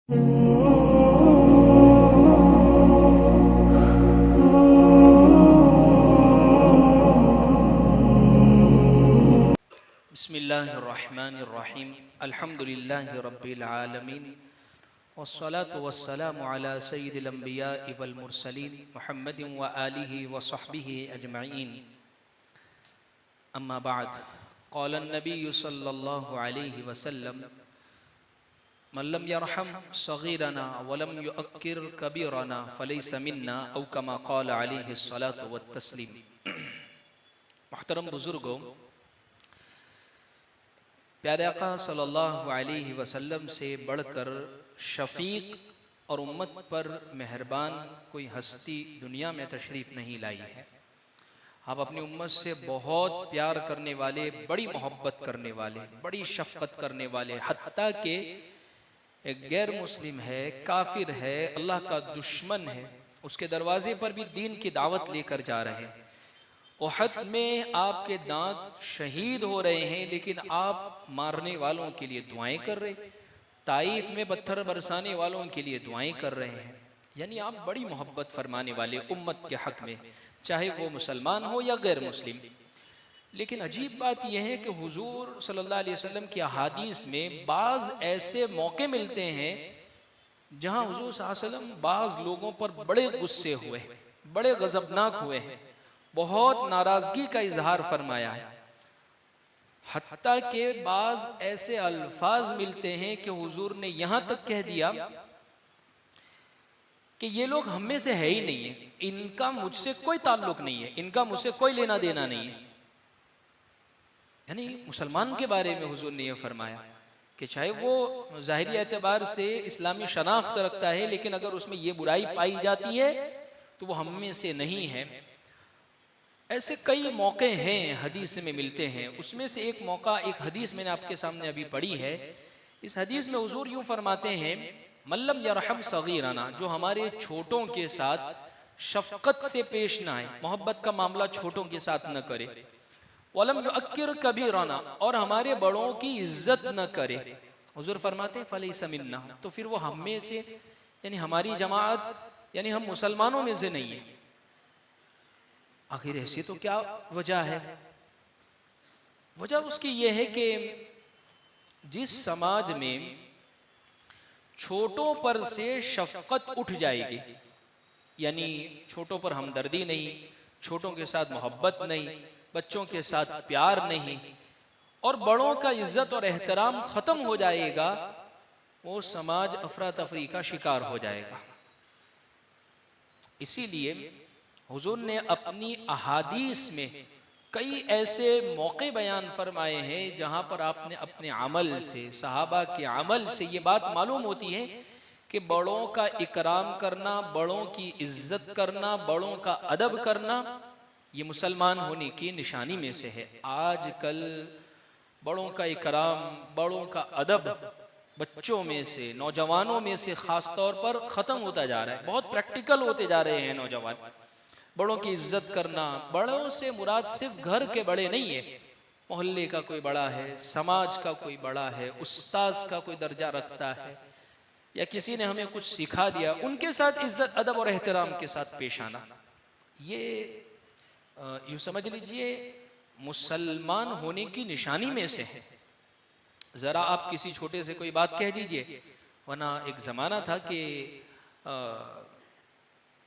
बिस्मिल्लाहिर्रहमानिर्रहीम अल्हम्दुलिल्लाहि रब्बिल आलमीन वस्सलातु वस्सलामु अला सय्यिदिल अंबियाइ वल मुरसलीन मुहम्मदिन व आलिहि व सहबिहि अजमईन अम्मा बाद क़ाला नबिय्यु सल्लल्लाहु अलैहि वसल्लम मन लम यरहम सगीरना व लम युअक्किर कबीरना फलैसा मिन्ना औ कमा क़ाल अलैहि अस्सलातु वत्तस्लीम। मुहतरम बुजुर्गों, प्यारे आका सल्लल्लाहु अलैहि वसल्लम से बढ़कर शफीक और उम्मत पर मेहरबान कोई हस्ती दुनिया में तशरीफ़ नहीं लाई है। आप अपनी उम्मत से बहुत प्यार करने वाले, बड़ी मोहब्बत करने वाले, बड़ी शफ़क़त करने वाले, हत्ता के एक गैर मुस्लिम है, काफिर है, अल्लाह का दुश्मन है, उसके दरवाजे पर भी दीन की दावत लेकर जा रहे हैं। उहद में आपके दांत शहीद हो रहे हैं, लेकिन आप मारने वालों के लिए दुआएं कर रहे हैं। ताइफ में पत्थर बरसाने वालों के लिए दुआएं कर रहे हैं। यानी आप बड़ी मोहब्बत फरमाने वाले उम्मत के हक में, चाहे वो मुसलमान हो या गैर मुस्लिम। लेकिन अजीब बात यह है कि हुजूर सल्लल्लाहु अलैहि वसल्लम की अहादीस में बाज़ ऐसे मौके मिलते हैं जहां हुजूर सल्लल्लाहु अलैहि वसल्लम बाज़ लोगों पर बड़े गुस्से हुए, बड़े गज़बनाक हुए हैं, बहुत नाराजगी का इजहार फरमाया है। हत्ता के बाज़ ऐसे अल्फाज मिलते हैं कि हुजूर ने यहां तक कह दिया कि ये लोग हम में से है ही नहीं है, इनका मुझसे कोई ताल्लुक नहीं है, इनका मुझसे कोई लेना देना नहीं है। यानी मुसलमान के बारे में हुजूर ने यह फरमाया कि चाहे वो ज़ाहिरी एतबार से इस्लामी शनाख्त रखता है, लेकिन अगर उसमें ये बुराई पाई जाती है तो वो हम में से नहीं है। ऐसे कई मौके हैं हदीस में मिलते हैं। उसमें से एक मौका, एक हदीस मैंने आपके सामने अभी पढ़ी है। इस हदीस में हुजूर यूं फरमाते हैं, मल्लम यरहम सगीरना, जो हमारे छोटों के साथ शफकत से पेश ना आए, मोहब्बत का मामला छोटों के साथ न करे, वलम युअक्किर कबीरना, और हमारे बड़ों की इज्जत न करे, हुजूर फरमाते हैं फलैसा मिन्ना, तो फिर वो हम में से, यानी हमारी जमात, यानी हम मुसलमानों में से नहीं है। आखिर ऐसी तो क्या वजह है? वजह उसकी यह है कि जिस समाज में छोटों पर से शफकत उठ जाएगी, यानी छोटों पर हमदर्दी नहीं, छोटों के साथ मोहब्बत नहीं, बच्चों के साथ प्यार नहीं, और बड़ों का इज्जत और एहतराम खत्म हो जाएगा, वो समाज अफरा तफरी का शिकार हो जाएगा। इसीलिए हुजूर ने अपनी अहादीस में कई ऐसे मौके बयान फरमाए हैं जहां पर आपने अपने अमल से, सहाबा के अमल से ये बात मालूम होती है कि बड़ों का इकराम करना, बड़ों की इज्जत करना, बड़ों का अदब करना, ये मुसलमान होने की निशानी में से है। आजकल बड़ों का इकराम, बड़ों का अदब बच्चों में से, नौजवानों में से खास तौर पर ख़त्म होता जा रहा है। बहुत प्रैक्टिकल होते जा रहे हैं नौजवान। बड़ों की इज्जत करना, बड़ों से मुराद सिर्फ घर के बड़े नहीं है, मोहल्ले का कोई बड़ा है, समाज का कोई बड़ा है, उस्ताद का कोई दर्जा रखता है, या किसी ने हमें कुछ सिखा दिया, उनके साथ इज्जत अदब और एहतराम के साथ पेश आना, ये यूँ समझ लीजिए मुसलमान होने की निशानी में से है। ज़रा आप किसी छोटे से कोई बात कह दीजिए, वरना एक ज़माना था कि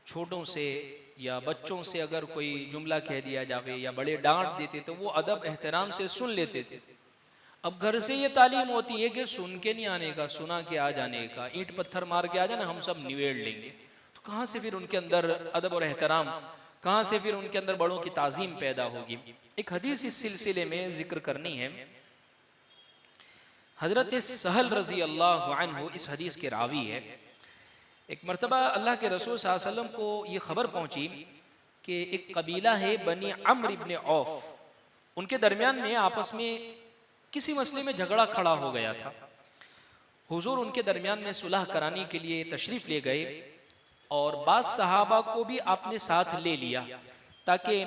छोटों से या बच्चों से अगर कोई जुमला कह दिया जावे या बड़े डांट देते तो वो अदब एहतराम से सुन लेते थे। अब घर से ये तालीम होती है कि सुन के नहीं आने का, सुना के आ जाने का, ईंट पत्थर मार के आ जाना, हम सब निवेड़ लेंगे। तो कहाँ से फिर उनके अंदर अदब और एहतराम, कहाँ से फिर उनके अंदर बड़ों की ताज़ीम पैदा होगी? एक हदीस इस सिलसिले में जिक्र करनी है। हजरत सहल रजी अल्लाह अन्हु इस हदीस के रावी है। एक मरतबा अल्लाह के रसूल सल्लल्लाहु अलैहि वसल्लम को ये खबर पहुंची कि एक कबीला है बनी अम्र इब्न औफ, उनके दरमियान में आपस में किसी मसले में झगड़ा खड़ा हो गया था। हुजूर उनके दरमियान में सुलह कराने के लिए तशरीफ़ ले गए और बाज़ सहाबा को भी आपने साथ ले लिया ताकि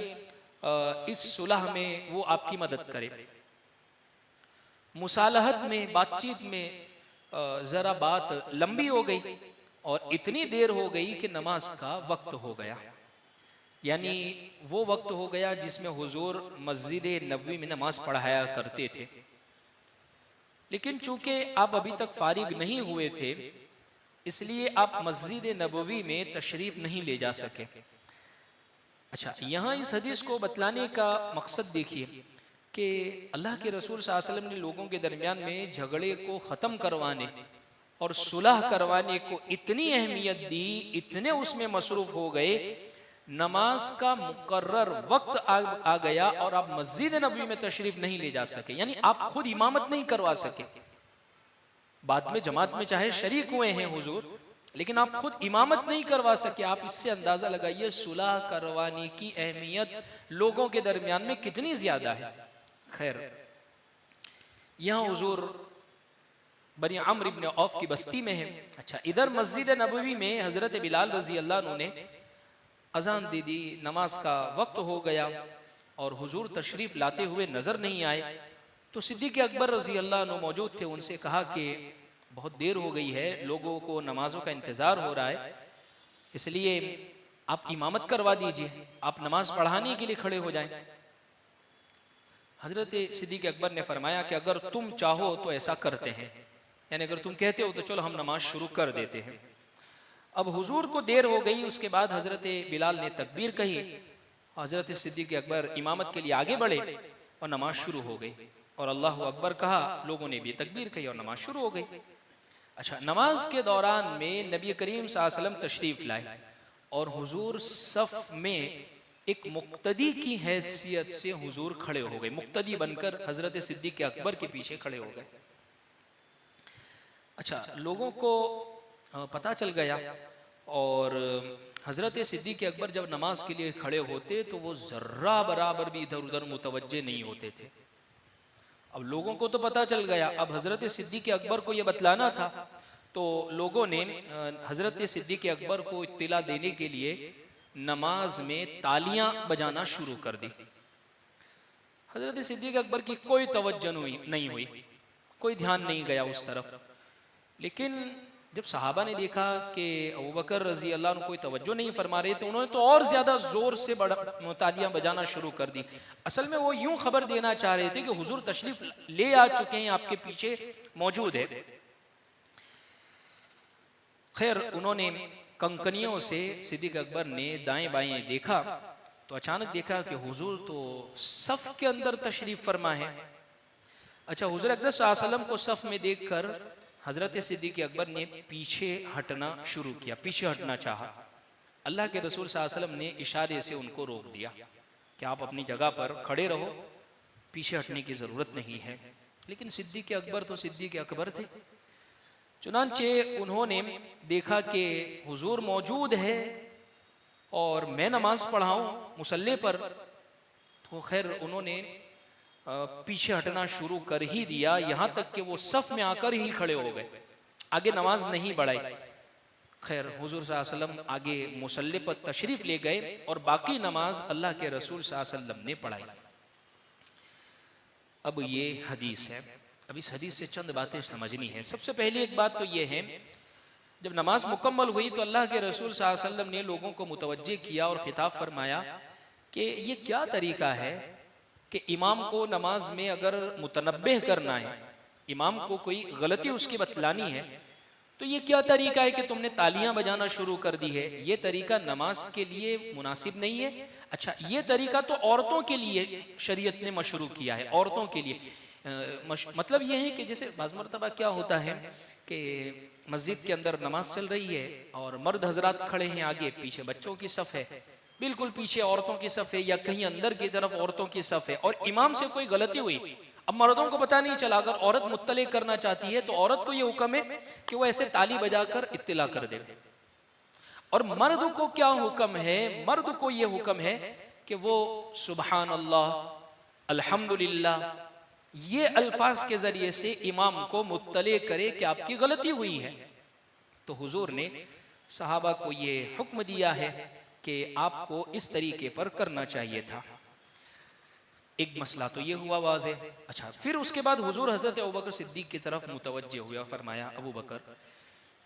इस सुलह में वो आपकी मदद करे। मुसालहत में, बातचीत में ज़रा बात लंबी हो गई और इतनी देर हो गई कि नमाज का वक्त हो गया, यानी वो वक्त हो गया जिसमें हुजूर मस्जिद नबवी में नमाज पढ़ाया करते थे। लेकिन चूंकि आप अभी तक फारिग नहीं हुए थे, इसलिए आप मस्जिद नबवी में तशरीफ नहीं ले जा सके। अच्छा, यहाँ इस हदीस को बतलाने का मकसद देखिए कि अल्लाह के रसूल सल्लल्लाहु अलैहि वसल्लम ने लोगों के दरमियान में झगड़े को ख़त्म करवाने और सुलह करवाने को इतनी अहमियत दी, इतने उसमें मसरूफ़ हो गए, नमाज का मुकर्रर वक्त आ गया और आप मस्जिद नबवी में तशरीफ नहीं ले जा सके, यानी आप खुद इमामत नहीं करवा सके। बाद में जमात में चाहे शरीक हुए हैं हुजूर, लेकिन आप खुद इमामत नहीं करवा सके। आप इससे अंदाजा लगाइए सुलह करवाने की अहमियत लोगों के दरमियान में कितनी ज्यादा है। खैर, यहाँ हुजूर बनी अम्र इब्न औफ की बस्ती में है। अच्छा, इधर मस्जिद नबवी में हजरत बिलाल रजी अल्लाह अन्हु ने अजान दे दी, नमाज का वक्त हो गया और हुजूर तशरीफ लाते हुए नजर नहीं आए। तो सिद्दीक़ अकबर रजी अल्लाह अन्हु मौजूद थे, उनसे कहा कि बहुत देर हो गई है, लोगों को नमाजों का इंतजार हो रहा है, इसलिए आप इमामत करवा दीजिए, आप नमाज पढ़ाने के लिए खड़े हो जाएं। हजरत सिद्दीक़ अकबर ने फरमाया कि अगर तुम चाहो तो ऐसा करते हैं, यानी अगर तुम कहते हो तो चलो हम नमाज शुरू कर देते हैं। अब हुजूर को देर हो गई, उसके बाद हजरत बिलाल ने तकबीर कही, हजरत सिद्दीक़ अकबर इमामत के लिए आगे बढ़े और नमाज शुरू हो गई और अल्लाह अकबर कहा, लोगों ने भी तकबीर कही और नमाज शुरू हो गई। अच्छा, नमाज के दौरान में नबी करीम सल्लल्लाहु अलैहि वसल्लम तशरीफ लाए और हुजूर सफ में एक मुक्तदी की हैसियत से हुजूर खड़े हो गए, मुक्तदी बनकर हजरत सिद्दीक़ अकबर के पीछे खड़े हो गए। अच्छा, लोगों को पता चल गया और हजरत सिद्दीक़ अकबर जब नमाज के लिए खड़े होते तो वो जर्रा बराबर भी इधर उधर मुतवज्जे नहीं होते थे। अब लोगों को तो पता चल गया, अब हजरत सिद्दीक़ अकबर को ये बतलाना था, तो लोगों ने हजरत सिद्दीक़ अकबर को इत्तिला देने के लिए नमाज में तालियां बजाना शुरू कर दी। हजरत सिद्दीक़ अकबर की कोई तवज्जो नहीं हुई, कोई ध्यान नहीं गया उस तरफ। लेकिन जब सहाबा ने देखा कि अबू बकर रजी अल्लाह अन्हु कोई तवज्जो नहीं फरमा रहे, तो उन्होंने तो और ज्यादा जोर से तालियां बजाना शुरू कर दी। असल में वो यूं खबर देना चाह रहे थे कि हुजूर तशरीफ ले आ चुके हैं, आपके पीछे मौजूद है। खैर, उन्होंने कंकनियों से सिद्दीक़ अकबर ने दाएं बाएं देखा तो अचानक देखा कि हुजूर तो सफ के अंदर तशरीफ फरमा है। अच्छा, हुजूर अक़दस सल्लल्लाहु अलैहि वसल्लम को सफ में देखकर हजरत सिद्दीक़ अकबर ने पीछे हटना शुरू किया, पीछे हटना चाहा। अल्लाह के रसूल सल्लल्लाहु अलैहि वसल्लम ने इशारे से उनको रोक दिया कि आप अपनी जगह पर खड़े रहो, पीछे हटने की ज़रूरत नहीं है। लेकिन सिद्दीक़ अकबर तो सिद्दीक़ अकबर थे, चुनांचे उन्होंने देखा कि हुजूर मौजूद है और मैं नमाज पढ़ाऊँ मुसल्ले पर, तो खैर उन्होंने पीछे हटना शुरू कर ही दिया, यहाँ तक कि वो सफ में आकर ही खड़े हो गए, आगे नमाज नहीं बढ़ाई। खैर, हुजूर सल्लल्लाहु अलैहि वसल्लम आगे मुसल्ले पर तशरीफ ले गए और बाकी नमाज अल्लाह के रसूल सल्लल्लाहु अलैहि वसल्लम ने पढ़ाई। अब ये हदीस है, अब इस हदीस से चंद बातें समझनी है। सबसे पहले एक बात तो ये है, जब नमाज मुकम्मल हुई तो अल्लाह के रसूल सल्लल्लाहु अलैहि वसल्लम ने लोगों को मुतवज्जे किया और खिताब फरमाया कि ये क्या तरीका है कि इमाम को नमाज में अगर मुतनब्बे करना है, इमाम को कोई गलती उसकी बतलानी है, तो ये क्या तरीका है कि तुमने तालियां बजाना शुरू कर दी है, ये तरीका नमाज के लिए मुनासिब नहीं है। अच्छा, ये तरीका तो औरतों के लिए शरीयत ने मशरू किया है, औरतों के लिए। मतलब ये है कि जैसे बाज़ मरतबा क्या होता है कि मस्जिद के अंदर नमाज चल रही है और मर्द हजरात खड़े हैं आगे, पीछे बच्चों की सफ़ है, बिल्कुल पीछे औरतों की सफ़ है, या कहीं अंदर की तरफ औरतों की सफ़ है, और इमाम से कोई गलती हुई, अब मर्दों को पता नहीं चला, अगर औरत मुत्तले करना चाहती है तो औरत को ये हुक्म है कि वो ऐसे ताली बजाकर इत्तिला कर दे। और मर्द को क्या हुक्म है, मर्द को ये हुक्म है कि वो सुबहान अल्लाह, अल्हम्दुलिल्लाह, ये अल्फाज के जरिए से इमाम को मुत्तले करे कि आपकी गलती हुई है। तो हुजूर ने सहाबा को ये हुक्म दिया है कि आपको इस तरीके पर करना चाहिए था। एक मसला तो ये हुआ वाज़े। अच्छा, फिर उसके बाद हुजूर हज़रत अबू बकर सिद्दीक की तरफ मुतवज्जे हुआ, फरमाया अबू बकर,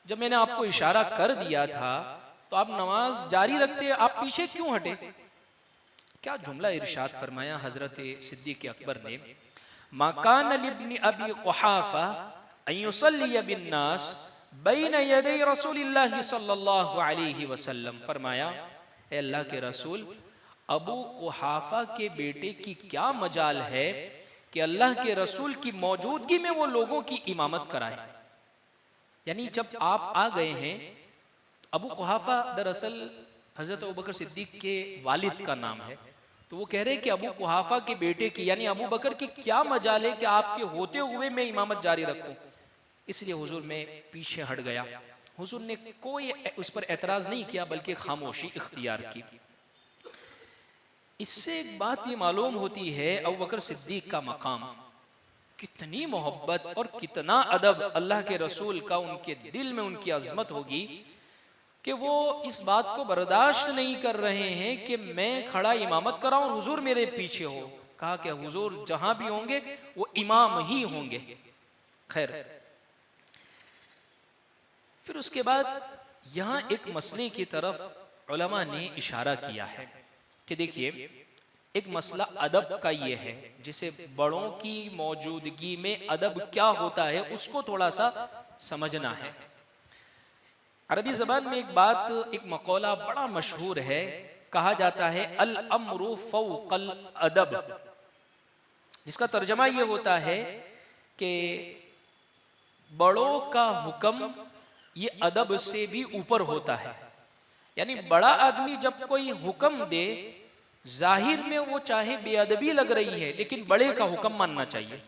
जब मैंने आपको इशारा कर दिया था तो आप नमाज जारी रखते, आप पीछे क्यों हटे? क्या जुमला इरशाद फरमाया हजरत सिद्दीक अकबर ने, मा कान लिब्नि अबी कुहाफा अन युसल्ली बिन्नास बैन यदै रसूलिल्लाह सल्लल्लाहु अलैहि वसल्लम। फरमाया, ए अल्लाह के रसूल, अबू कुहाफा के बेटे की क्या मजाल है कि अल्लाह के रसूल की मौजूदगी में वो लोगों की इमामत कराए। यानी जब आप आ गए हैं, अबू कुहाफा दरअसल हजरत अबू बकर सिद्दीक के वालिद का नाम है, तो वो कह रहे हैं कि अबू कुहाफा के बेटे की यानी अबू बकर की क्या मजाल है कि आपके होते हुए मैं इमामत जारी रखूं। इसलिए हुजूर में पीछे हट गया। हुजूर ने कोई उस पर एतराज नहीं किया, बल्कि खामोशी इख्तियार की। इससे एक बात ये मालूम होती है अबू बकर सिद्दीक का मकाम, कितनी मोहब्बत और कितना अदब अल्लाह के रसूल का उनके दिल में, उनकी अजमत होगी कि वो इस बात को बर्दाश्त नहीं कर रहे हैं कि मैं खड़ा इमामत कराऊं, हुजूर मेरे पीछे हो। कहा कि हुजूर जहां भी होंगे वो इमाम ही होंगे। खैर, फिर उसके बाद यहां एक मसले की तरफ उलमा ने इशारा किया है कि देखिए, एक मसला अदब का ये है, जिसे बड़ों की मौजूदगी में अदब क्या होता है उसको थोड़ा सा समझना है। अरबी ज़बान में एक बात, एक मकौला बड़ा मशहूर है, कहा जाता है अल अम्रु फौक़ल अदब, जिसका तर्जमा ये होता है कि बड़ों का हुक्म ये अदब से भी ऊपर होता है। यानी बड़ा आदमी जब कोई हुक्म दे, जाहिर में वो चाहे बेअदबी लग रही है लेकिन बड़े का हुक्म मानना चाहिए।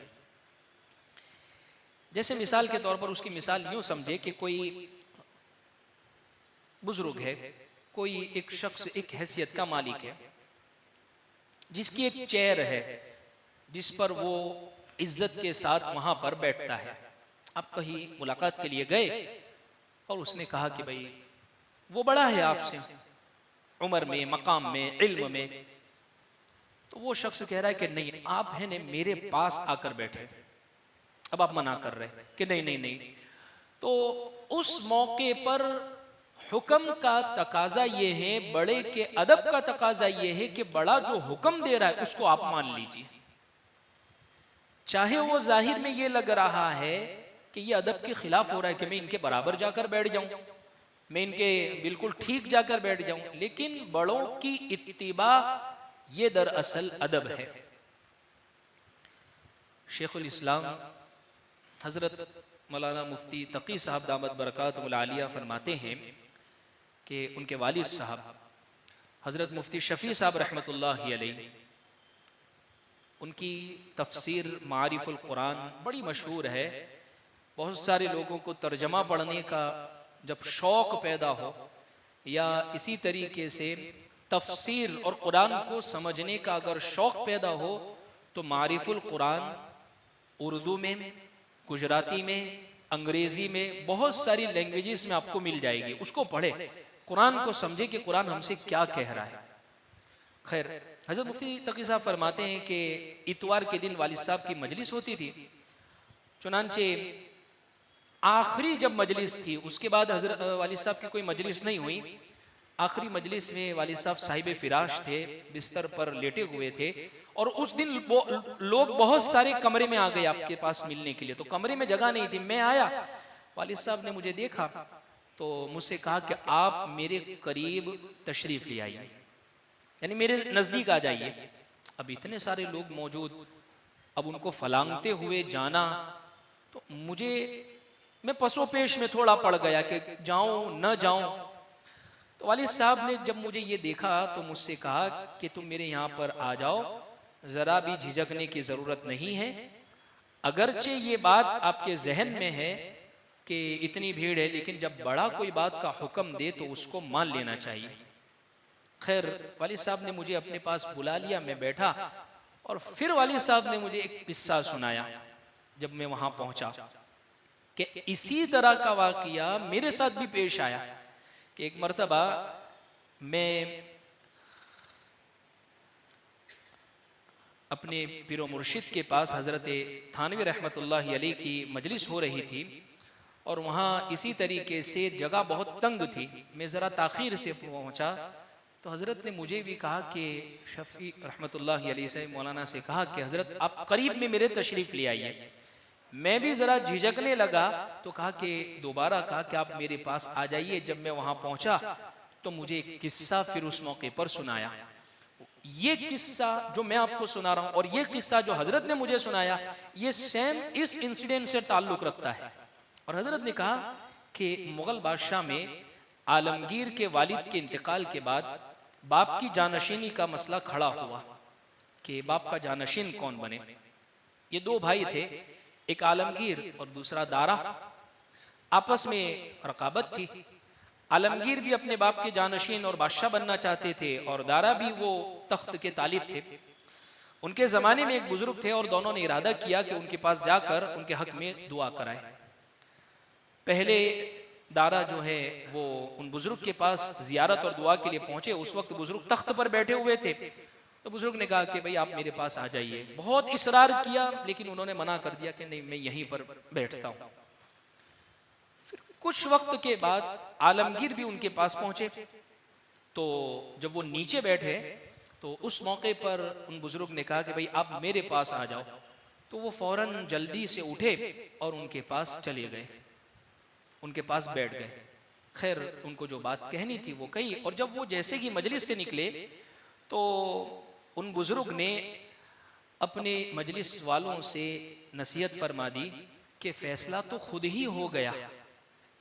जैसे मिसाल के तौर पर उसकी मिसाल यूं समझे कि कोई बुजुर्ग है, कोई एक शख्स एक हैसियत का मालिक है, जिसकी एक चेयर है जिस पर वो इज्जत के साथ वहां पर बैठता है। आप कहीं मुलाकात के लिए गए और उसने कहा कि भाई वो बड़ा है आपसे उम्र में, मकाम में, इल्म में, तो वो शख्स कह रहा है कि नहीं, आप है ने मेरे पास आकर बैठे। अब आप मना कर रहे कि नहीं नहीं नहीं, तो उस मौके पर हुक्म का तकाजा ये है, बड़े के अदब का तकाजा ये है कि बड़ा जो हुक्म दे रहा है उसको आप मान लीजिए, चाहे वो जाहिर में ये लग रहा है कि ये अदब के खिलाफ हो रहा है कि मैं इनके बराबर जाकर बैठ जाऊं, मैं इनके बिल्कुल ठीक जाकर बैठ जाऊं, लेकिन बड़ों की इत्तिबा ये दरअसल अदब है। शेखुल इस्लाम हजरत मौलाना मुफ्ती तकी साहब दामत बरकातुहुल आलिया फरमाते हैं कि उनके वालिद साहब हजरत मुफ्ती शफी साहब रहमतुल्लाहि अलैह, उनकी तफसीर मारिफुल कुरान बड़ी मशहूर है। बहुत सारे लोगों को तर्जमा पढ़ने का जब शौक़ पैदा हो या इसी तरीके से तफसीर और कुरान को समझने का अगर शौक़ पैदा हो, तो मारिफुल कुरान उर्दू में, गुजराती में, अंग्रेज़ी में, बहुत सारी लैंग्वेजेस में आपको मिल जाएगी। उसको पढ़े, कुरान को समझे कि कुरान हमसे क्या कह रहा है। खैर, हज़रत मुफ्ती तकी साहब फरमाते हैं कि इतवार के दिन वालिद साहब की मजलिस होती थी। चुनांचे आखिरी जब मजलिस थी, उसके बाद हजरत वालिद साहब की कोई मजलिस नहीं हुई। आखिरी मजलिस में वालिद साहब साहिब फिराश थे, बिस्तर पर लेटे हुए थे, और उस दिन लोग बहुत सारे कमरे में आ गए आपके पास मिलने के लिए, तो कमरे में जगह नहीं थी। मैं आया, वालिद साहब ने मुझे देखा तो मुझसे कहा कि आप मेरे करीब तशरीफ ले आइए, यानी मेरे नज़दीक आ जाइए। अब इतने सारे लोग मौजूद, अब उनको फलांगते हुए जाना, तो मुझे, मैं पसो पेश में थोड़ा पड़ गया कि जाऊं न जाऊं। तो वालिद साहब ने जब मुझे ये देखा तो मुझसे कहा कि तुम मेरे यहाँ पर आ जाओ, ज़रा भी झिझकने की ज़रूरत नहीं है। अगरचे ये बात आपके जहन में है कि इतनी भीड़ है, लेकिन जब बड़ा कोई बात का हुक्म दे तो उसको मान लेना चाहिए। खैर, वालिद साहब ने मुझे अपने पास बुला लिया, मैं बैठा, और फिर वालिद साहब ने मुझे एक किस्सा सुनाया जब मैं वहाँ पहुँचा, कि इसी तरह का वाक़िया मेरे साथ भी पेश आया कि एक मर्तबा मैं अपने पीर मुर्शिद के पास हज़रत थानवी रहमतुल्लाहि अलैह की मजलिस हो रही थी और वहाँ इसी तरीके से जगह बहुत तंग थी, मैं ज़रा ताख़ीर से पहुँचा तो हज़रत ने मुझे भी कहा कि शफ़ी रहमतुल्लाहि अलैह से मौलाना से कहा कि हज़रत आप करीब में मेरे तशरीफ़ ले आइए। मैं भी ज़रा झिझकने लगा तो कहा कि दोबारा कहा कि आप मेरे पास आ जाइए। जब मैं वहाँ पहुँचा तो मुझे एक किस्सा फिर उस मौके पर सुनाया। ये किस्सा जो मैं आपको सुना रहा हूँ और ये किस्सा जो हज़रत ने मुझे सुनाया, ये सेम इस इंसिडेंट से ताल्लुक़ रखता है। और हज़रत ने कहा कि मुग़ल बादशाह में आलमगीर के वालिद के इंतकाल के बाद बाप की जानशीनी का मसला खड़ा हुआ कि बाप का जानशीन कौन बने। ये दो भाई थे, एक आलमगीर और दूसरा दारा। आपस में रकाबत थी। आलमगीर भी अपने बाप के जानशीन और बादशाह बनना चाहते थे और दारा भी वो तख्त के तालिब थे। उनके ज़माने में एक बुजुर्ग थे और दोनों ने इरादा किया कि उनके पास जाकर उनके हक में दुआ कराए। पहले दारा जो है वो उन बुजुर्ग के पास जियारत और दुआ के लिए पहुंचे। उस वक्त बुजुर्ग तख्त पर बैठे हुए थे तो बुजुर्ग ने कहा कि भाई आप मेरे पास आ जाइए। बहुत इसरार किया लेकिन उन्होंने मना कर दिया कि नहीं, मैं यहीं पर बैठता हूँ। फिर कुछ वक्त के बाद आलमगीर भी उनके पास पहुंचे तो जब वो नीचे बैठे तो उस मौके पर उन बुजुर्ग ने कहा कि भाई आप मेरे पास आ जाओ। तो वो फौरन जल्दी से उठे और उनके पास चले गए, उनके पास बैठ गए। खैर उनको जो बात कहनी थी वो कही और जब वो जैसे ही मजलिस से निकले तो उन बुजुर्ग ने अपने मजलिस वालों से नसीहत फरमा दी कि फैसला तो खुद ही हो गया,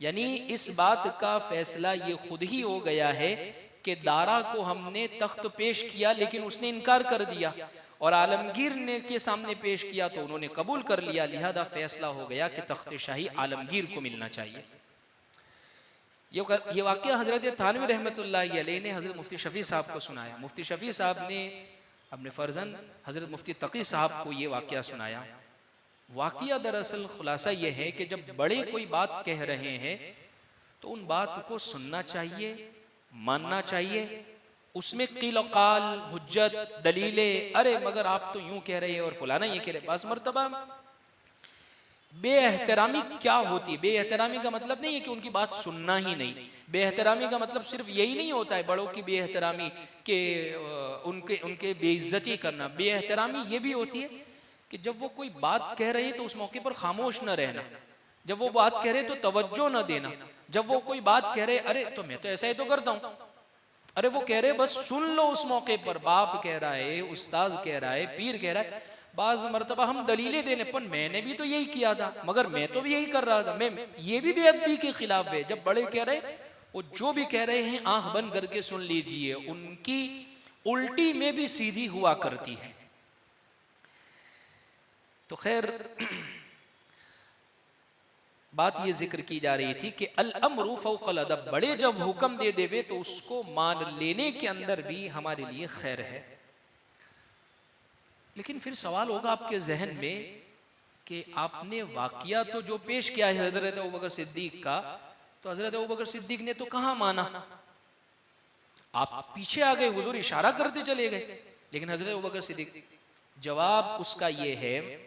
यानी इस बात का फैसला ये खुद ही हो गया है कि दारा को हमने तख्त पेश किया लेकिन उसने इनकार कर दिया और आलमगीर ने के सामने पेश किया तो उन्होंने कबूल कर लिया। लिहाजा फैसला हो गया कि तख्त शाही आलमगीर को मिलना चाहिए। ये वाक़या हज़रत थानवी रहमतुल्लाहि अलैह ने हज़रत मुफ्ती शफ़ी साहब को सुनाया। मुफ्ती शफ़ी साहब ने अपने फर्जन हज़रत मुफ्ती तकी साहब को ये वाक़या सुनाया। वाक़या दरअसल खुलासा ये है कि जब बड़े कोई बात कह रहे हैं तो उन बात को सुनना चाहिए, मानना चाहिए। उसमें क़ील क़ाल, हुज्जत, दलीलें, अरे मगर आप तो यूं कह रहे हैं और फलाना ये कह रहे, बस मर्तबा बेएहतरामी क्या होती है। बेएहतरामी का मतलब नहीं है कि उनकी बात सुनना ही नहीं। बेएहतरामी का मतलब सिर्फ यही नहीं होता है बड़ों की बेएहतरामी के उनके बेइज्जती करना। बेएहतरामी ये भी होती है कि जब वो कोई बात कह रहे हैं तो उस मौके पर खामोश न रहना, जब वो बात कह रहे तो तवज्जो न देना, जब वो कोई बात कह रहे अरे तो मैं तो ऐसा ही तो करता हूँ, अरे वो कह रहे बस सुन लो उस मौके पर। बाप कह रहा है, उस्ताद कह रहा है, पीर कह रहा है, बाज मरतबा हम दलीलें देने पर मैंने भी तो यही किया था, मगर मैं तो भी यही कर रहा था, मैं ये भी बेअदबी के खिलाफ है। जब बड़े कह रहे वो जो भी कह रहे हैं आंख बंद करके सुन लीजिए, उनकी उल्टी में भी सीधी हुआ करती है। तो खैर बात ये जिक्र की जा रही थी कि अल अम्रु फौकल अदब, बड़े जब हुक्म दे देवे तो उसको मान लेने के अंदर भी हमारे लिए खैर है। लेकिन फिर सवाल होगा आपके जहन में कि आपने वाकया तो जो पेश किया है हजरत अबू बकर सिद्दीक का, तो हजरत अबू बकर सिद्दीक ने तो कहाँ माना, आप पीछे आ गए, हुजूर इशारा करते चले गए। लेकिन हजरत अबू बकर सिद्दीक, जवाब उसका ये है,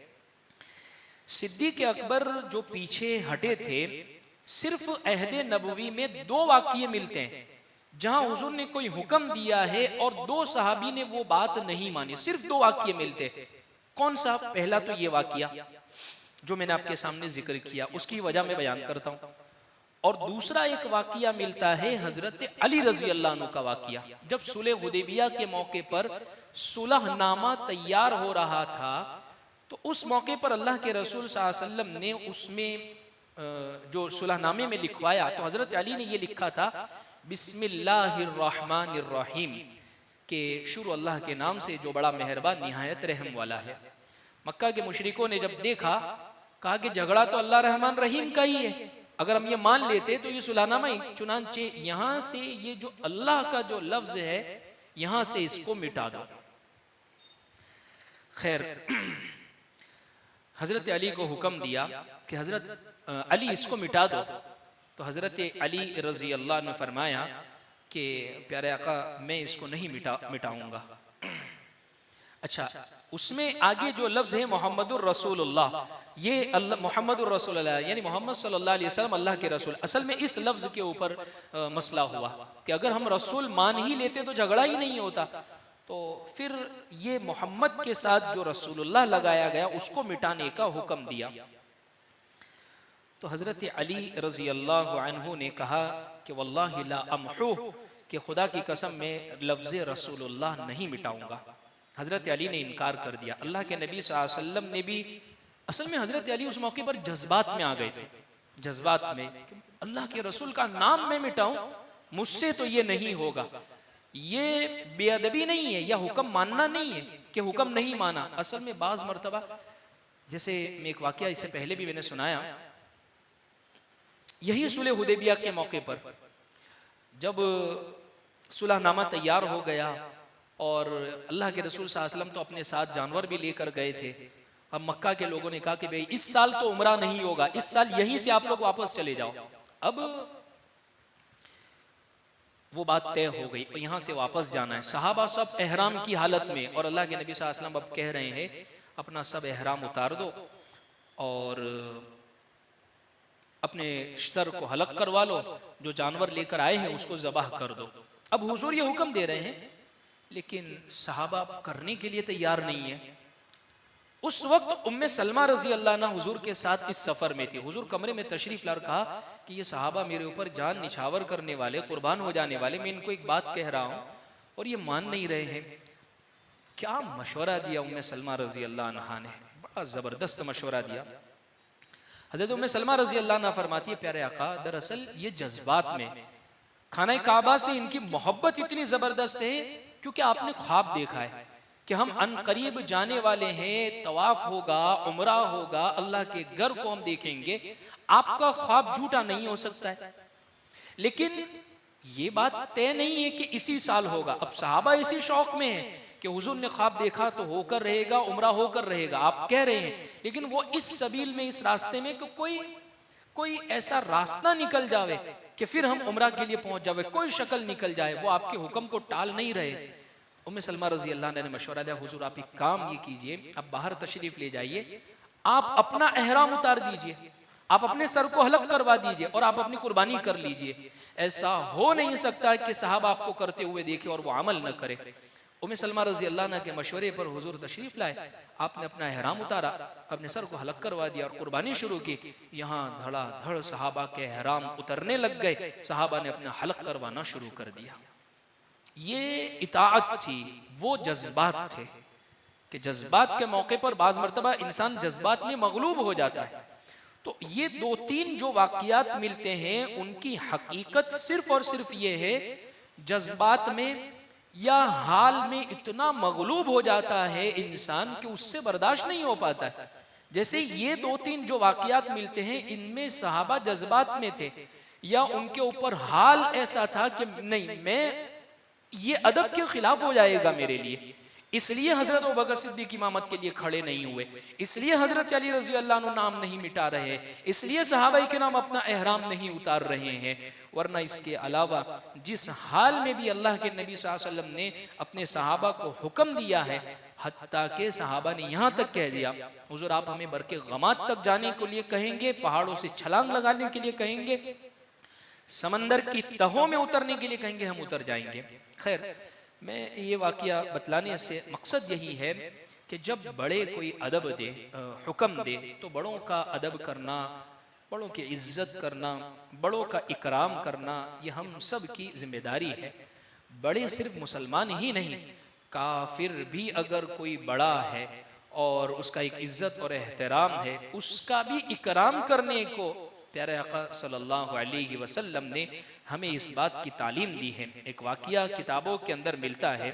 सिद्दीक अकबर जो पीछे हटे थे, सिर्फ अहदे नबवी में 2 वाक़ये मिलते हैं जहां हुजूर ने कोई हुक्म दिया है और 2 सहाबी ने वो बात नहीं मानी। सिर्फ 2 वाक़ये मिलते हैं। कौन सा? पहला तो ये वाक़या जो मैंने आपके सामने जिक्र किया, उसकी वजह मैं बयान करता हूं। और दूसरा एक वाक़या मिलता है हजरत अली रजी अल्लाह अन्हु का वाक़या। जब सुलह हुदैबिया के मौके पर सुलहनामा तैयार हो रहा था तो उस मौके पर अल्लाह के रसूल सल्लल्लाहु अलैहि वसल्लम ने उसमें जो सुलहनामे में लिखवाया तो हजरत अली ने ये लिखा था बिस्मिल्लाहिर्रहमानिर्रहीम, के शुरू अल्लाह के नाम से जो बड़ा मेहरबान निहायत रहम वाला है। मक्का के मुशरिकों ने जब देखा, कहा कि झगड़ा तो अल्लाह रहमान रहीम का ही है, अगर हम ये मान लेते तो ये सुलहनामा ही, चुनांचे यहाँ से ये जो अल्लाह का जो लफ्ज है यहाँ से इसको मिटा दो। खैर हजरत अली को हुक्म दिया कि हजरत अली इसको मिटा दो। तो हजरत अली रजी अल्लाह ने फरमाया कि प्यारे आका मैं इसको नहीं मिटाऊंगा। अच्छा, उसमें आगे जो लफ्ज़ है मोहम्मदुर रसूलुल्लाह, ये अल्लाह मोहम्मदुर रसूलुल्लाह यानी मोहम्मद सल्लल्लाहु अलैहि वसल्लम अल्लाह के रसूल। असल में इस लफ्ज़ के ऊपर मसला हुआ कि अगर हम रसूल मान ही लेते तो झगड़ा ही नहीं होता, तो फिर ये मोहम्मद के साथ जो रसूलुल्लाह लगाया गया उसको मिटाने का हुक्म दिया। तो हज़रत अली रज़ी अल्लाह अन्हु ने कहा कि वल्लाहि ला अमहू, कि खुदा की कसम में लफ्ज़ रसूलुल्लाह नहीं मिटाऊंगा। हज़रत अली ने इनकार कर दिया। अल्लाह के नबी सल्लल्लाहु अलैहि वसल्लम ने भी, असल में हज़रत अली उस मौके पर जज्बात में आ गए थे, जज्बात में, अल्लाह के रसूल का नाम मैं मिटाऊं, मुझसे तो ये नहीं होगा। ये बेअदबी नहीं है या हुक्म मानना नहीं है कि हुक्म नहीं माना। असल में बाज़ मरतबा, जैसे मैं एक वाक़या इससे पहले भी मैंने सुनाया, यही सुलह हुदैबिया के मौके पर जब सुलहनामा तैयार हो गया और अल्लाह के रसूल सल्लल्लाहु अलैहि वसल्लम तो अपने साथ जानवर भी लेकर गए थे। अब मक्का के लोगों ने कहा कि भाई इस साल तो उम्रा नहीं होगा, इस साल यहीं से आप लोग वापस चले जाओ। अब वो बात तय हो गई, यहाँ से वापस जाना है। सहाबा सब एहराम की हालत में, और अल्लाह के नबी सल्लल्लाहु अलैहि वसल्लम अब कह रहे हैं अपना सब एहराम उतार दो और अपने सर को हलक करवा लो, जो जानवर लेकर आए हैं उसको ज़बाह कर दो। अब हुजूर ये हुक्म दे रहे हैं, लेकिन सहाबा करने के लिए तैयार नहीं है। उस वक्त उम्मे सलमा रजी अल्लाह अन्हा हुजूर के साथ इस सफ़र में थी। हुजूर कमरे में तशरीफ लाकर कहा कि ये सहाबा मेरे ऊपर जान निछावर करने वाले, कुर्बान हो जाने वाले, मैं इनको एक बात कह रहा हूँ और ये मान नहीं रहे हैं। क्या मशवरा दिया उम्मे सलमा रजी अल्लाह अन्हा ने, बड़ा ज़बरदस्त मशवरा दिया। हज़रत उम्मे सलमा रजी अल्लाह अन्हा फरमाती है, प्यारे आका, दरअसल ये जज्बात में खाना काबा से इनकी मोहब्बत इतनी ज़बरदस्त है क्योंकि आपने ख्वाब देखा है कि हम अनकरीब जाने वाले हैं, तवाफ होगा, उम्रा होगा, अल्लाह के घर को हम देखेंगे। आपका ख्वाब झूठा नहीं हो सकता है, लेकिन ये बात तय नहीं है कि इसी साल होगा। अब सहाबा इसी शौक में है कि हुजूर ने ख्वाब देखा तो होकर रहेगा, उम्रा होकर रहेगा, आप कह रहे हैं, लेकिन वो इस सबील में, इस रास्ते में कि कोई ऐसा रास्ता निकल जावे कि फिर हम उम्रा के लिए पहुंच जावे, कोई शक्ल निकल जाए, वो आपके हुक्म को टाल नहीं रहे। उम्मे सलमा रजी अल्लाह ने मशवरा दिया, हुजूर आप एक काम ये कीजिए, आप बाहर तशरीफ ले जाइए, आप अपना एहराम उतार दीजिए, आप अपने सर को हलक करवा दीजिए और आप अपनी कुर्बानी कर लीजिए। ऐसा हो नहीं सकता कि साहब आपको करते हुए देखे और वो अमल न करे। उम्मे सलमा रजी अल्लाह अन्हा के मशवरे पर हुजूर तशरीफ लाए, आपने अपना एहराम उतारा, अपने सर को हलक करवा दिया और कुर्बानी शुरू की। यहाँ धड़ाधड़ सहाबा के एहराम उतरने लग गए, सहाबा ने अपना हलक करवाना शुरू कर दिया। ये इताअत थी, वो जज्बात थे कि जज्बात के मौके पर बाज मर्तबा इंसान जज्बात में मगलूब हो जाता है। तो ये दो तीन जो वाक़ियात मिलते हैं उनकी हकीकत सिर्फ और सिर्फ ये है, जज्बात में या हाल में इतना मगलूब हो जाता है इंसान कि उससे बर्दाश्त नहीं हो पाता है। जैसे ये दो तीन जो वाक़ियात मिलते हैं, इनमें सहाबा जज्बात में थे या उनके ऊपर हाल ऐसा था कि नहीं, मैं ये अदब के खिलाफ हो जाएगा मेरे लिए, इसलिए हजरत अबू बकर सिद्दीक इमामत के लिए खड़े नहीं हुए, इसलिए हजरत अली रजी अल्लाह अन्हु नाम नहीं मिटा रहे, इसलिए सहाबा के नाम अपना एहराम नहीं उतार रहे हैं। वरना इसके अलावा जिस हाल में भी अल्लाह के नबी सल्लल्लाहु अलैहि वसल्लम ने अपने सहाबा को हुक्म दिया है, हत्ता के सहाबा ने यहाँ तक कह दिया, हुजूर आप हमें बरके गमात तक जाने के लिए कहेंगे, पहाड़ों से छलांग लगाने के लिए कहेंगे, समंदर की तहों में उतरने के लिए कहेंगे, हम उतर जाएंगे। खैर, मैं ये वाक़या बतलाने से मकसद यही है कि जब बड़े कोई अदब दे, हुक्म दे, तो बड़ों का अदब करना, बड़ों की इज्जत करना, बड़ों का इकराम करना, ये हम सब की जिम्मेदारी है। बड़े सिर्फ मुसलमान ही नहीं, काफिर भी अगर कोई बड़ा है और उसका एक इज्जत और एहतराम है, उसका भी इकराम करने को प्यारे आका सल्लल्लाहु अलैहि वसल्लम ने हमें इस बात की तालीम दी है। एक वाक़िया किताबों के अंदर मिलता है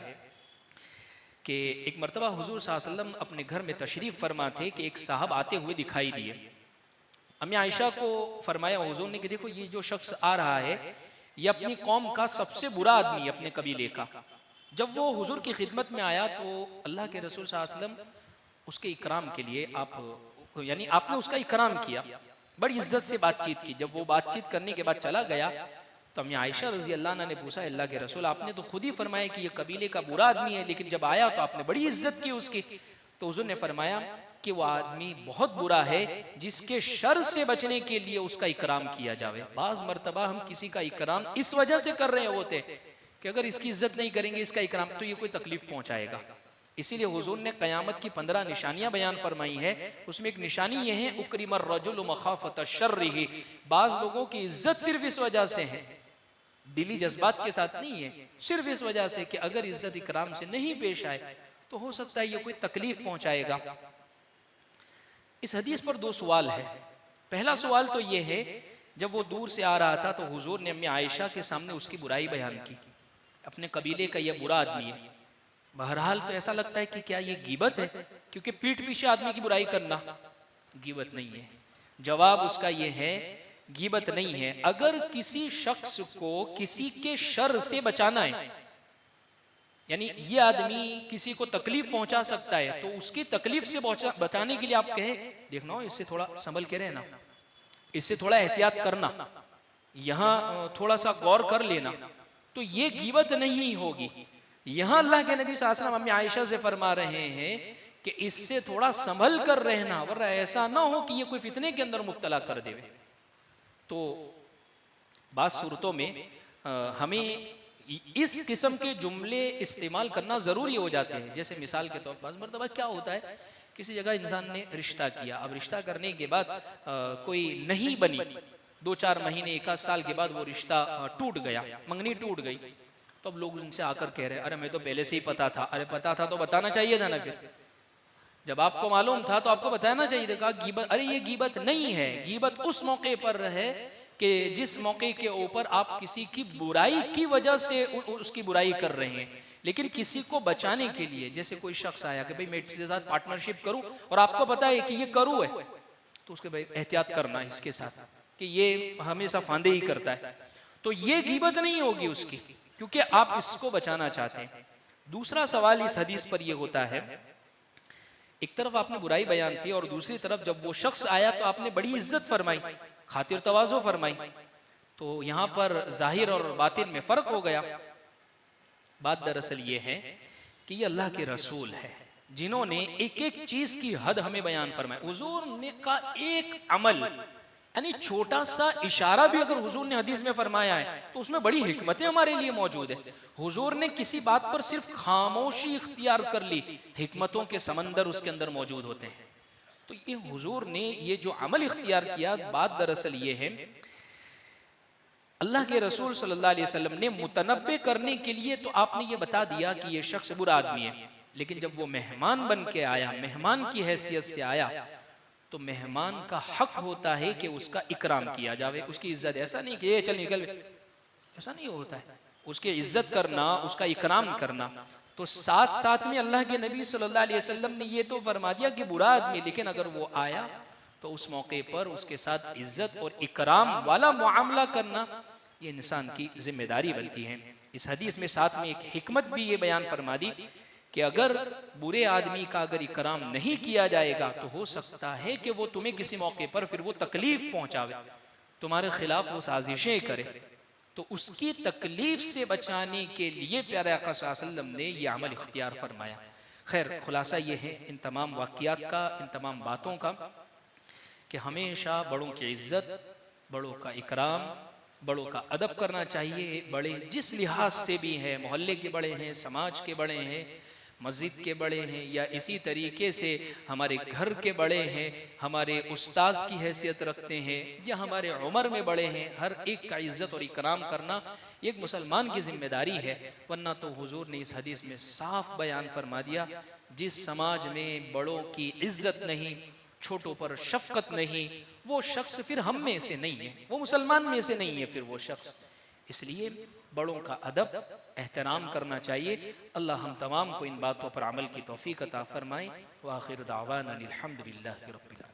कि एक मरतबा हुजूर सल्लल्लाहु अलैहि वसल्लम अपने घर में तशरीफ़ फरमा थे कि एक साहब आते हुए दिखाई दिए। अम्मी आयशा को फरमाया हुजूर ने कि देखो ये जो शख्स आ रहा है, ये अपनी कौम का सबसे बुरा आदमी है, अपने कबीले का। जब वो हुजूर की खिदमत में आया तो अल्लाह के रसूल सल्लल्लाहु अलैहि वसल्लम उसके इकराम के लिए यानी आपने उसका इकराम किया, बड़ी इज्जत से बातचीत की। जब वो बातचीत करने के बाद चला गया तो अम्मी आयशा रजी अल्लाह अन्हा ने पूछा, अल्लाह के रसूल आपने तो खुद ही फरमाया कि ये कबीले का बुरा आदमी है, लेकिन जब आया तो आपने बड़ी इज्जत की उसकी। तो हुजूर ने फरमाया कि वो आदमी बहुत बुरा है जिसके शर से बचने के लिए उसका इकराम किया जावे। बाज़ मरतबा हम किसी का इकराम इस वजह से कर रहे होते कि अगर इसकी इज्जत नहीं करेंगे, इसका इकराम, तो ये कोई तकलीफ पहुंचाएगा। इसीलिए हुजूर ने क़यामत की 15 निशानियां बयान फरमाई है। उसमें एक निशानी यह है, उक्रिमर रजुल मखाफत शर्रिही, बाज़ लोगों की इज्जत सिर्फ इस वजह से है, दिली जज्बात के साथ नहीं है, सिर्फ इस वजह से कि अगर इज्जत इकराम से नहीं पेश आए तो हो सकता है ये कोई तकलीफ पहुंचाएगा। इस हदीस पर 2 सवाल है। पहला सवाल तो ये है, जब वो दूर से आ रहा था तो हुजूर ने अम्मी आयशा के सामने उसकी बुराई बयान की, अपने कबीले का ये बुरा आदमी है। बहरहाल तो ऐसा लगता है कि क्या ये गीबत है, क्योंकि पीठ पीछे आदमी की बुराई करना गीबत नहीं है। जवाब उसका ये है, गीबत नहीं है। अगर किसी शख्स को किसी के शर से बचाना है, यानी ये आदमी किसी को तकलीफ पहुंचा सकता है, तो उसकी तकलीफ से बचाने के लिए आप कहें, देखना इससे थोड़ा संभल के रहना, इससे थोड़ा एहतियात करना, यहाँ थोड़ा सा गौर कर लेना, तो ये गीबत नहीं होगी। यहाँ अल्लाह के नबी सल्लल्लाहु अलैहि वसल्लम अम्मी आयशा से फरमा रहे हैं कि इससे थोड़ा संभल कर रहना, वरना ऐसा ना हो कि ये कोई फितने के अंदर मुब्तला कर देवे। तो बात सूरतों में हमें इस किस्म के जुमले इस्तेमाल करना ज़रूरी हो जाते हैं। जैसे मिसाल के तौर पर बाज़ मरतबा क्या होता है, किसी जगह इंसान ने रिश्ता किया, अब रिश्ता करने के बाद कोई नहीं बनी, 2-4 महीने 1 साल के बाद वो रिश्ता टूट गया, मंगनी टूट गई, तो अब लोग उनसे आकर कह रहे हैं, अरे मैं तो पहले से ही पता था। अरे पता था तो बताना चाहिए था ना, फिर जब आपको मालूम था तो आपको बताना चाहिए था। कहा गीबत, अरे ये गीबत नहीं है, गीबत उस मौके पर है कि जिस मौके के ऊपर आप किसी की बुराई की वजह से उसकी बुराई कर रहे हैं, लेकिन किसी को बचाने के लिए, जैसे कोई शख्स आया कि भाई मैं इसके साथ पार्टनरशिप करूं और आपको पता है कि ये करूं है, तो उसके भाई एहतियात करना इसके साथ कि ये हमेशा फांदे ही करता है, तो ये गीबत नहीं होगी उसकी, क्योंकि आप इसको बचाना चाहते हैं। दूसरा सवाल इस हदीस पर यह होता है, एक तरफ आपने बुराई बयान की और दूसरी तरफ जब वो शख्स आया तो आपने बड़ी इज्जत फरमाई, खातिर तवाज़ो फरमाई, तो यहाँ पर जाहिर और बातिन में फ़र्क हो गया। बात दरअसल ये है कि ये अल्लाह के रसूल है जिन्होंने एक एक चीज़ की हद हमें बयान फरमाई। हुजूर ने का एक अमल, यानी छोटा सा इशारा भी अगर हुजूर ने हदीस में फरमाया है तो उसमें बड़ी हिकमतें हमारे लिए मौजूद है। हुजूर ने किसी बात पर सिर्फ खामोशी इख्तियार कर ली, हिकमतों के समंदर उसके अंदर मौजूद होते हैं। तो ये हुजूर ने ये जो अमल इख्तियार किया, बात दरअसल ये है, अल्लाह के रसूल सल्लल्लाहु अलैहि वसल्लम ने मुतनब्बे करने के लिए तो आपने ये बता दिया कि ये शख्स बुरा आदमी है, लेकिन जब वो मेहमान बन के आया, मेहमान की हैसियत से आया, तो मेहमान का हक होता है कि उसका इकराम किया जावे, उसकी इज्जत। ऐसा नहीं कि ये चल निकल, ऐसा नहीं होता है। उसकी इज्जत करना, उसका इकराम करना। तो साथ साथ में अल्लाह के नबी सल्लल्लाहु अलैहि वसल्लम ने ये तो फरमा दिया कि बुरा आदमी, लेकिन अगर वो आया तो उस मौके पर उसके साथ इज्जत और इकराम वाला मुआमला करना ये इंसान की जिम्मेदारी बनती है। इस हदीस में साथ में एक हिकमत भी ये बयान फरमा दी कि अगर बुरे आदमी का अगर इकराम नहीं किया जाएगा तो हो सकता है कि वो तुम्हें किसी मौके पर फिर वो तकलीफ पहुंचावे, तुम्हारे खिलाफ वो साजिशें करे, तो उसकी तकलीफ से बचाने के लिए प्यारे आका सल्लल्लाहु अलैहि वसल्लम ने यह अमल इख्तियार फरमाया। खैर खुलासा ये है इन तमाम वाक़ियात का, इन तमाम बातों का, कि हमेशा बड़ों की इज्जत, बड़ों का इकराम, बड़ों का अदब करना चाहिए। बड़े जिस लिहाज से भी हैं, मोहल्ले के बड़े हैं, समाज के बड़े हैं, मस्जिद के बड़े हैं, या इसी तरीके से हमारे घर के बड़े हैं, हमारे उस्ताद की हैसियत रखते हैं, या हमारे उम्र में बड़े हैं, हर एक का इज़्ज़त और इकराम करना एक मुसलमान की जिम्मेदारी है। वरना तो हुजूर ने इस हदीस में साफ बयान फरमा दिया, जिस समाज में बड़ों की इज्जत नहीं, छोटों पर शफकत नहीं, वो शख्स फिर हम में से नहीं है, वो मुसलमान में से नहीं है फिर वो शख्स। इसलिए बड़ों का अदब, एहतराम करना चाहिए। अल्लाह हम तमाम को इन बातों पर अमल की तौफीक अता फरमाए। व आखिर दावाना अनिल हम्दुलिल्लाहि रब्बिल आलमीन।